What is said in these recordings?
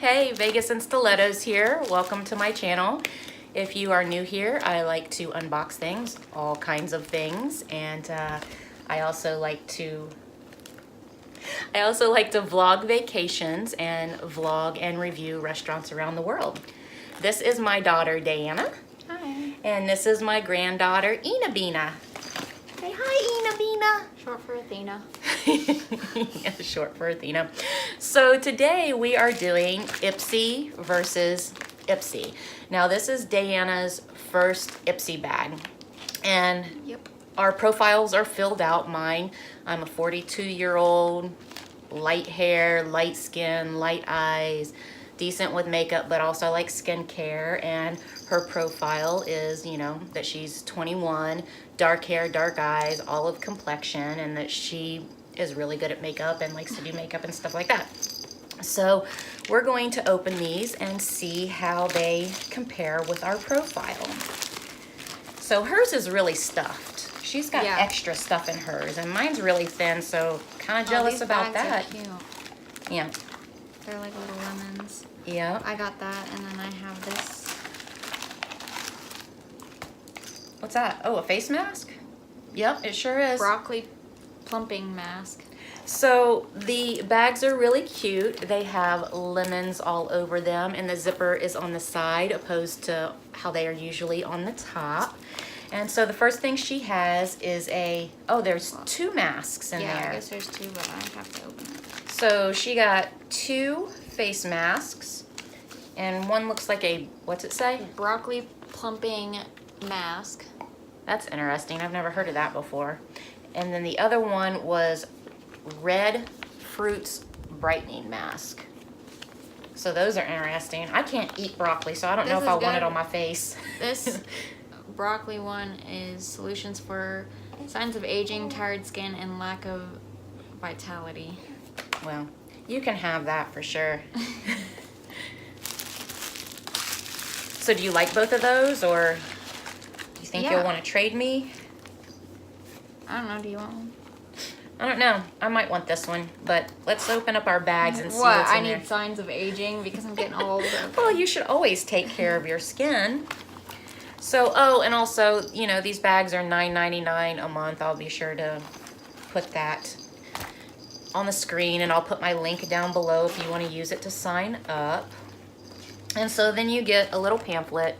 Hey, Vegas and Stilettos here. Welcome to my channel. If you are new here, I like to unbox things, all kinds of things, and I also like to vlog vacations and vlog and review restaurants around the world. This is my daughter Diana. Hi. And this is my granddaughter Ina Bina. Say hi, Ina Bina. Short for Athena. Yeah, short for Athena. So today we are doing Ipsy versus Ipsy. Now this is Diana's first Ipsy bag. And Yep. our profiles are filled out. Mine, I'm a 42-year-old, light hair, light skin, light eyes, decent with makeup, but also like skincare. And her profile is, you know, that she's 21, dark hair, dark eyes, olive complexion, and that she is really good at makeup and likes to do makeup and stuff like that. So we're going to open these and see how they compare with our profile. So hers is really stuffed. She's got extra stuff in hers, and mine's really thin, so kind of jealous about that. These bags are cute. Yeah. They're like little lemons. Yeah. I got that, and then I have this. What's that? Oh, a face mask? Yep, it sure is. Broccoli plumping mask. So the bags are really cute. They have lemons all over them, and the zipper is on the side opposed to how they are usually on the top. And so the first thing she has is there's two masks in there. Yeah, I guess there's two, but I have to open it. So she got two face masks, and one looks like a, what's it say? Broccoli plumping mask. That's interesting. I've never heard of that before. And then the other one was red fruits brightening mask. So those are interesting. I can't eat broccoli, so I don't know if I want it on my face. This broccoli one is solutions for signs of aging, tired skin, and lack of vitality. Well, you can have that for sure. So do you like both of those, or do you think you'll want to trade me? I don't know, do you want one? I don't know. I might want this one, but let's open up our bags and see What? what's in there. I need signs of aging because I'm getting old. Well, you should always take care of your skin. So, oh, and also, you know, these bags are $9.99 a month. I'll be sure to put that on the screen, and I'll put my link down below if you want to use it to sign up. And so then you get a little pamphlet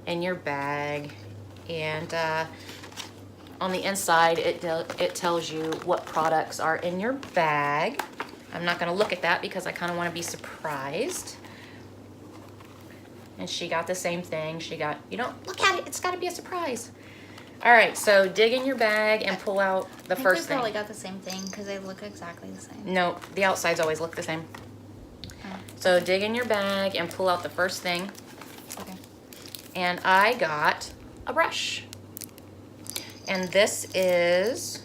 in your bag, and on the inside it tells you what products are in your bag. I'm not going to look at that because I kind of want to be surprised. And she got the same thing. She got, you don't look at it, it's got to be a surprise. All right, so dig in your bag and pull out the first thing. I probably got the same thing because they look exactly the same. No, the outsides always look the same. So dig in your bag and pull out the first thing. Okay. And I got a brush. And this is,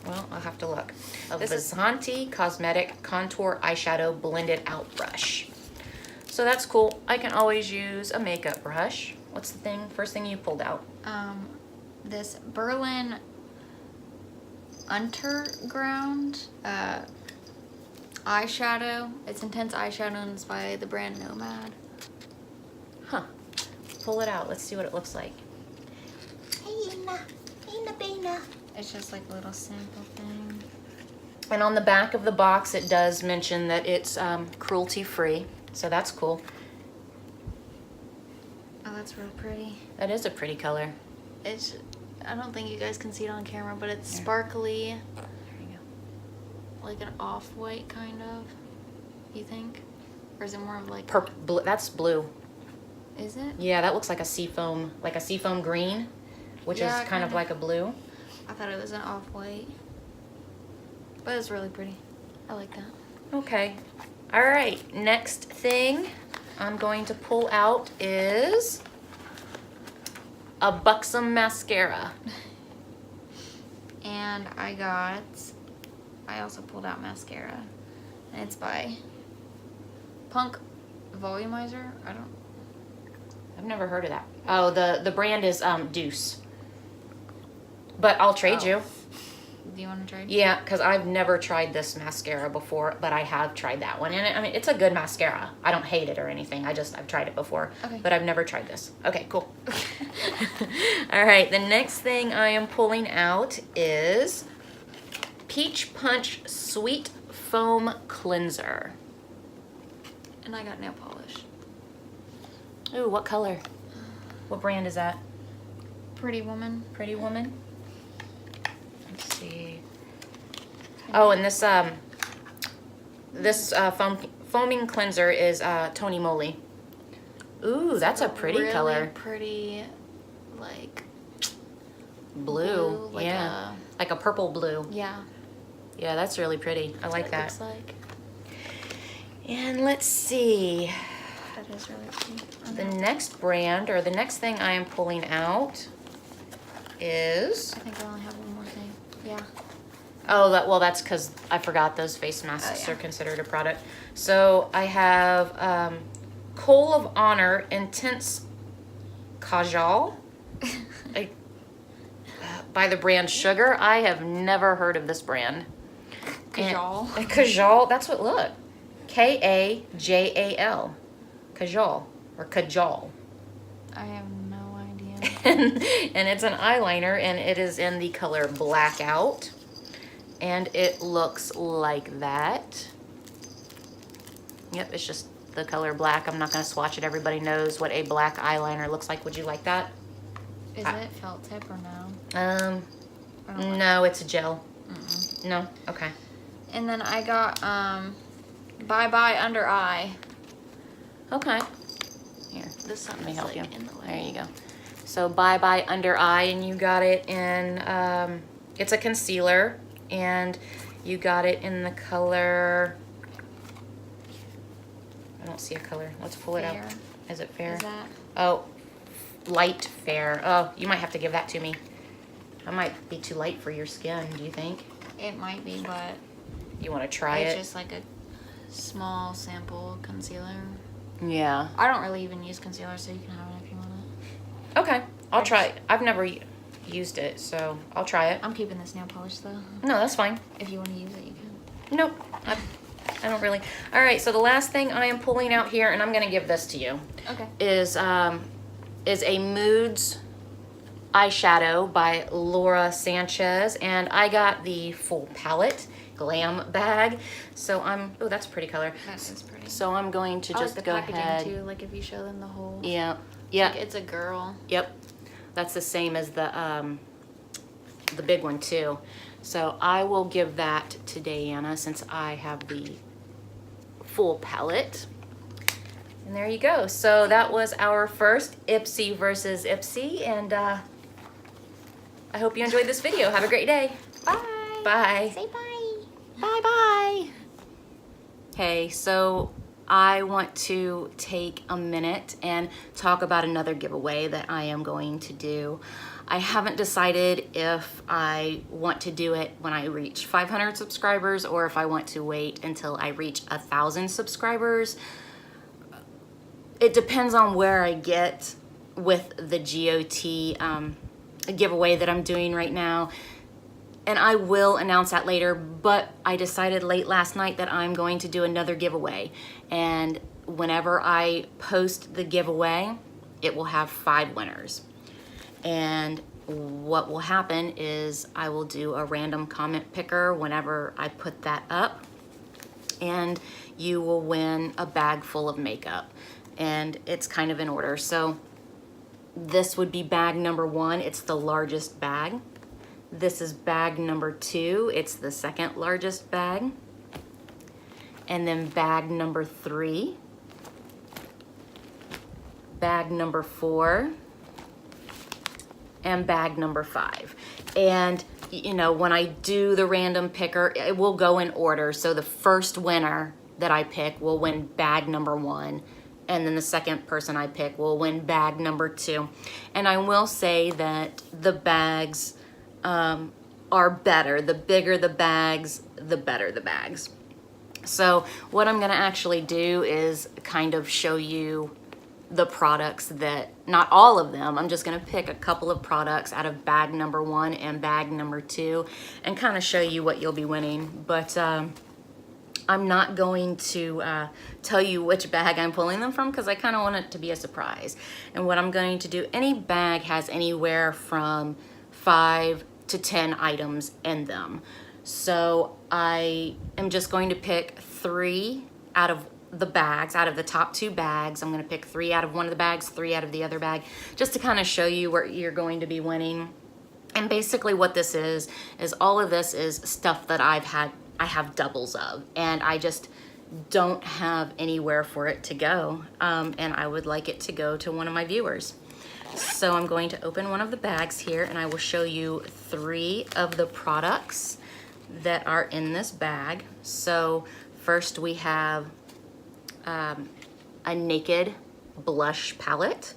well, I'll have to look. This is Santi Cosmetic Contour Eyeshadow Blended Out Brush. So that's cool. I can always use a makeup brush. What's the first thing you pulled out? This Berlin Unterground eyeshadow. It's intense eyeshadow and it's by the brand Nomad. Huh. Pull it out. Let's see what it looks like. Hey, Ina Bina. It's just like a little sample thing. And on the back of the box, it does mention that it's cruelty-free. So that's cool. Oh, that's real pretty. That is a pretty color. It's, I don't think you guys can see it on camera, but it's sparkly. There you go. Like an off-white kind of, you think? Or is it more of like... Purple, that's blue. Is it? Yeah, that looks like a seafoam green, which is kind of like a blue. I thought it was an off-white. But it's really pretty. I like that. Okay. All right, next thing I'm going to pull out is a Buxom mascara. And I also pulled out mascara. And it's by Punk Volumizer. I've never heard of that. Oh, the brand is Deuce. But I'll trade you. Do you want to try? Yeah, because I've never tried this mascara before, but I have tried that one. And I mean, it's a good mascara. I don't hate it or anything. I've tried it before, Okay. but I've never tried this. Okay, cool. All right, the next thing I am pulling out is Peach Punch Sweet Foam Cleanser. And I got nail polish. Ooh, what color? What brand is that? Pretty Woman. Pretty Woman? Let's see. Oh, and this foaming cleanser is Tony Moly. Ooh, that's a pretty really color. Pretty, like Blue, like yeah. Like a purple blue. Yeah. Yeah, that's really pretty. I like that. Looks like. And let's see. That is really pretty. The next brand, or the next thing I am pulling out is... I think I only have one more thing. Yeah. Oh, that's because I forgot those face masks yeah. are considered a product. So I have Coal of Honor Intense Kajal by the brand Sugar. I have never heard of this brand. Kajal. Kajal, that's what, look. Kajal. Kajal, or Kajal. I have no idea. And it's an eyeliner, and it is in the color Blackout. And it looks like that. Yep, it's just the color black. I'm not going to swatch it. Everybody knows what a black eyeliner looks like. Would you like that? Is it felt tip or no? Um, like no, it's a gel. No? Okay. And then I got Bye Bye Under Eye. Okay. Here, This let me is, help like, you. in the way. There you go. So Bye Bye Under Eye, and you got it in, it's a concealer, and you got it in the color, I don't see a color. Let's pull it out. Fair. Is it fair? Is that? Oh, light fair. Oh, you might have to give that to me. I might be too light for your skin, do you think? It might be, but You want to try it's it? just like a small sample concealer. Yeah. I don't really even use concealer, so you can have it if you want it. Okay, I'll try it. I've never used it, so I'll try it. I'm keeping this nail polish though. No, that's fine. If you want to use it, you can. Nope. I don't really. All right, so the last thing I am pulling out here, and I'm going to give this to you, Okay. is a Moods eyeshadow by Laura Sanchez, and I got the full palette glam bag. So oh, that's a pretty color. That is pretty. So I'm going to I like just the go packaging ahead. too. Like if you show them the whole. Yeah. Yeah. Like it's a girl. Yep. That's the same as the big one too. So I will give that to Diana since I have the full palette. And there you go. So that was our first Ipsy versus Ipsy, and I hope you enjoyed this video. Have a great day. Bye. Bye. Say bye. Bye-bye. Hey, so I want to take a minute and talk about another giveaway that I am going to do. I haven't decided if I want to do it when I reach 500 subscribers or if I want to wait until I reach 1,000 subscribers. It depends on where I get with the GOT giveaway that I'm doing right now. And I will announce that later, but I decided late last night that I'm going to do another giveaway. And whenever I post the giveaway, it will have 5 winners. And what will happen is I will do a random comment picker whenever I put that up. And you will win a bag full of makeup. And it's kind of in order. So this would be bag number 1. It's the largest bag. This is bag number 2. It's the second largest bag. And then bag number 3. Bag number 4. And bag number 5. And you know, when I do the random picker, it will go in order. So the first winner that I pick will win bag number 1. And then the second person I pick will win bag number 2. And I will say that the bags are better. The bigger the bags, the better the bags. So what I'm gonna actually do is kind of show you the products that, not all of them, I'm just gonna pick a couple of products out of bag number 1 and bag number 2 and kind of show you what you'll be winning. But I'm not going to tell you which bag I'm pulling them from because I kind of want it to be a surprise. And what I'm going to do, any bag has anywhere from 5 to 10 items in them. So I am just going to pick 3 out of the bags, out of the top 2 bags. I'm going to pick 3 out of one of the bags, 3 out of the other bag, just to kind of show you where you're going to be winning. And basically what this is all of this is stuff that I have doubles of, and I just don't have anywhere for it to go. And I would like it to go to one of my viewers. So I'm going to open one of the bags here, and I will show you 3 of the products that are in this bag. So first we have a Naked blush palette.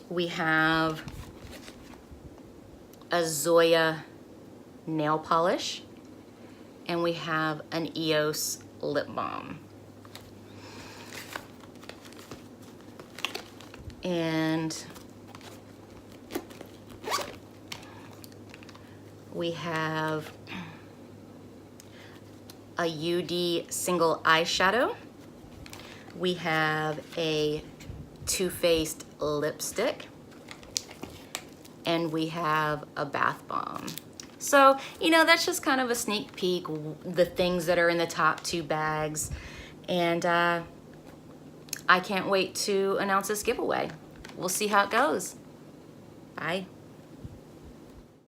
We have a Zoya nail polish, and we have an EOS lip balm. And we have a UD single eyeshadow. We have a Too Faced lipstick. And we have a bath bomb. So, you know, that's just kind of a sneak peek, the things that are in the top 2 bags. And I can't wait to announce this giveaway. We'll see how it goes. Bye.